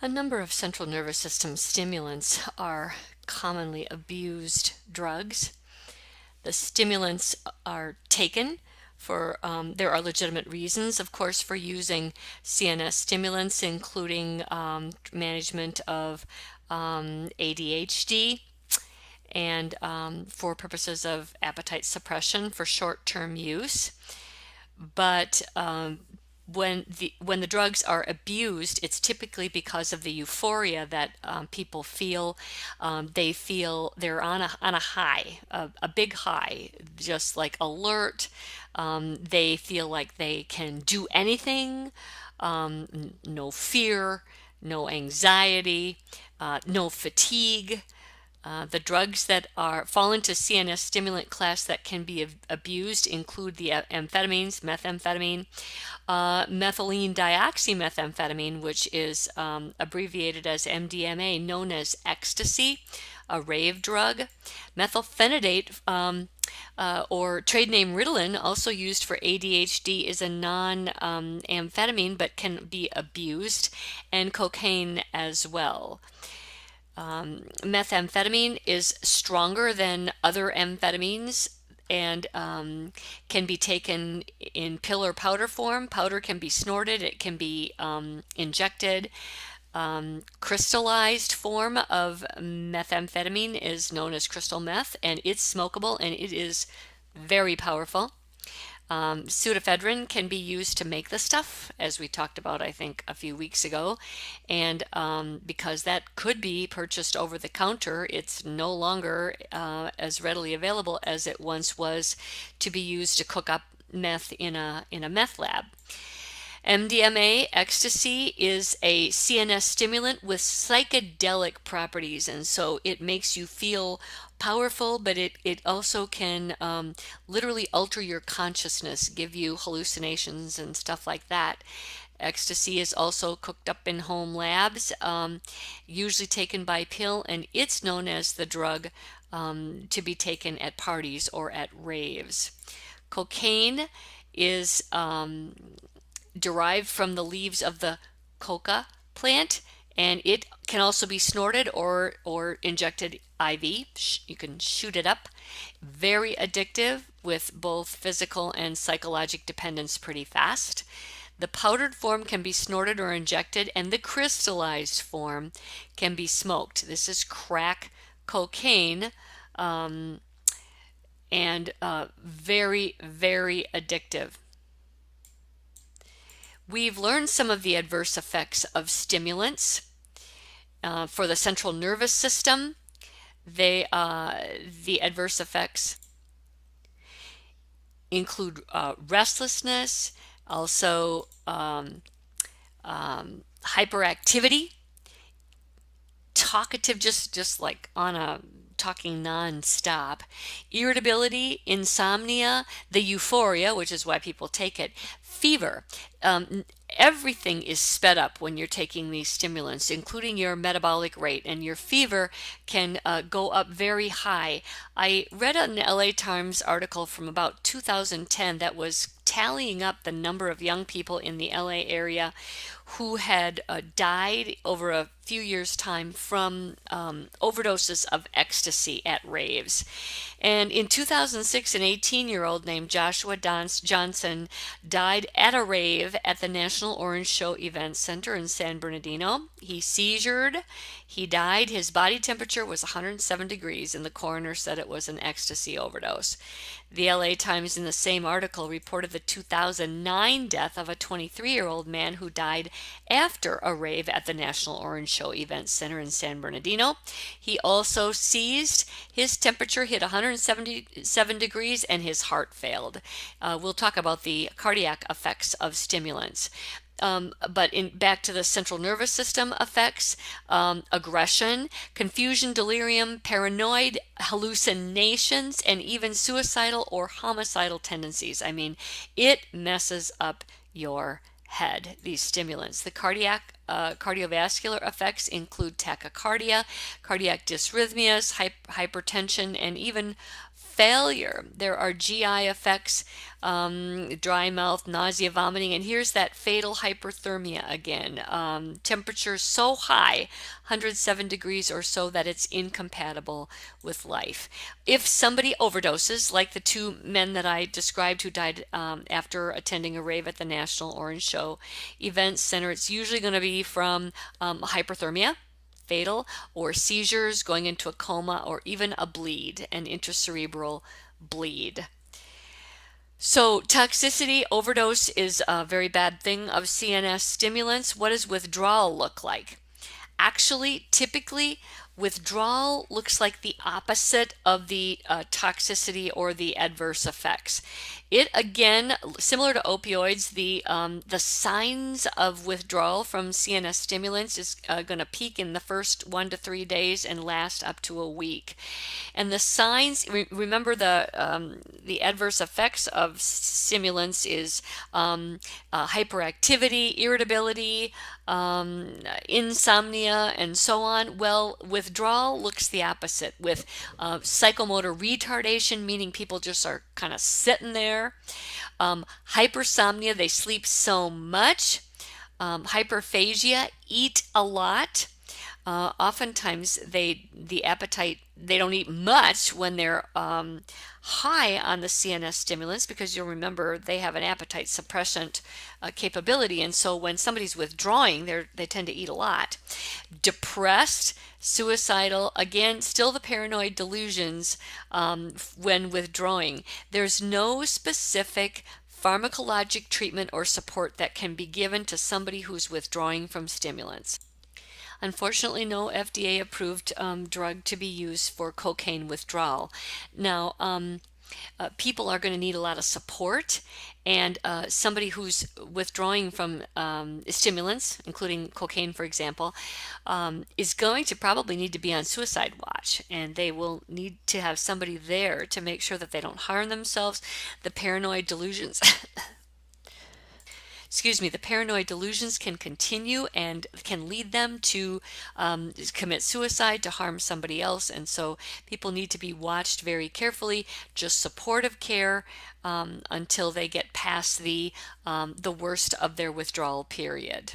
A number of central nervous system stimulants are commonly abused drugs. The stimulants are taken for, there are legitimate reasons, of course, for using CNS stimulants, including management of ADHD and for purposes of appetite suppression for short-term use. But when the drugs are abused, it's typically because of the euphoria that people feel. They feel they're on a high, a big high, just like alert. They feel like they can do anything. No fear, no anxiety, no fatigue. The drugs that fall into CNS stimulant class that can be abused include the amphetamines, methamphetamine, methylene dioxymethamphetamine, which is abbreviated as MDMA, known as ecstasy, a rave drug. Methylphenidate, or trade name Ritalin, also used for ADHD, is a non-amphetamine but can be abused, and cocaine as well. Methamphetamine is stronger than other amphetamines and can be taken in pill or powder form. Powder can be snorted, it can be injected. Crystallized form of methamphetamine is known as crystal meth, and it's smokable and it is very powerful. Pseudoephedrine can be used to make the stuff, as we talked about, I think, a few weeks ago. And because that could be purchased over the counter, it's no longer as readily available as it once was to be used to cook up meth in a meth lab. MDMA, ecstasy, is a CNS stimulant with psychedelic properties, and so it makes you feel powerful, but it also can literally alter your consciousness, give you hallucinations and stuff like that. Ecstasy is also cooked up in home labs, usually taken by pill, and it's known as the drug to be taken at parties or at raves. Cocaine is derived from the leaves of the coca plant, and it can also be snorted or injected IV. You can shoot it up. Very addictive, with both physical and psychologic dependence pretty fast. The powdered form can be snorted or injected, and the crystallized form can be smoked. This is crack cocaine, and very, very addictive. We've learned some of the adverse effects of stimulants for the central nervous system. The adverse effects include restlessness, also hyperactivity, talkative, just like on a talking non-stop, irritability, insomnia, the euphoria, which is why people take it, fever. Everything is sped up when you're taking these stimulants, including your metabolic rate, and your fever can go up very high. I read an LA Times article from about 2010 that was tallying up the number of young people in the LA area who had died over a few years' time from overdoses of ecstasy at raves. And in 2006, an 18-year-old named Joshua Johnson died at a rave at the National Orange Show Event Center in San Bernardino. He seizured, he died, his body temperature was 107 degrees, and the coroner said it was an ecstasy overdose. The LA Times in the same article reported the 2009 death of a 23-year-old man who died after a rave at the National Orange Show Event Center in San Bernardino. He also seized, his temperature hit 177 degrees, and his heart failed. We'll talk about the cardiac effects of stimulants. But back to the central nervous system effects, aggression, confusion, delirium, paranoid, hallucinations, and even suicidal or homicidal tendencies. I mean, it messes up your head, these stimulants. The cardiovascular effects include tachycardia, cardiac dysrhythmias, hypertension, and even failure. There are GI effects, dry mouth, nausea, vomiting, and here's that fatal hyperthermia again. Temperature so high, 107 degrees or so, that it's incompatible with life. If somebody overdoses, like the two men that I described who died after attending a rave at the National Orange Show Event Center, it's usually going to be from hyperthermia, fatal, or seizures, going into a coma, or even a bleed, an intracerebral bleed. So, toxicity, overdose is a very bad thing of CNS stimulants. What does withdrawal look like? Actually, typically, withdrawal looks like the opposite of the toxicity or the adverse effects. It again, similar to opioids, the signs of withdrawal from CNS stimulants is going to peak in the first 1 to 3 days and last up to a week. And the signs, remember the adverse effects of stimulants is hyperactivity, irritability, insomnia, and so on. Well, withdrawal looks the opposite with psychomotor retardation, meaning people just are kind of sitting there. Hypersomnia, they sleep so much. Hyperphagia, eat a lot. Oftentimes the appetite, they don't eat much when they're high on the CNS stimulants, because you'll remember they have an appetite suppressant capability, and so when somebody's withdrawing, they tend to eat a lot. Depressed, suicidal, again, still the paranoid delusions when withdrawing. There's no specific pharmacologic treatment or support that can be given to somebody who's withdrawing from stimulants. Unfortunately, no FDA approved drug to be used for cocaine withdrawal. Now, people are going to need a lot of support, and somebody who's withdrawing from stimulants, including cocaine, for example, is going to probably need to be on suicide watch, and they will need to have somebody there to make sure that they don't harm themselves. The paranoid delusions the paranoid delusions can continue and can lead them to commit suicide, to harm somebody else. And so people need to be watched very carefully, just supportive care until they get past the worst of their withdrawal period.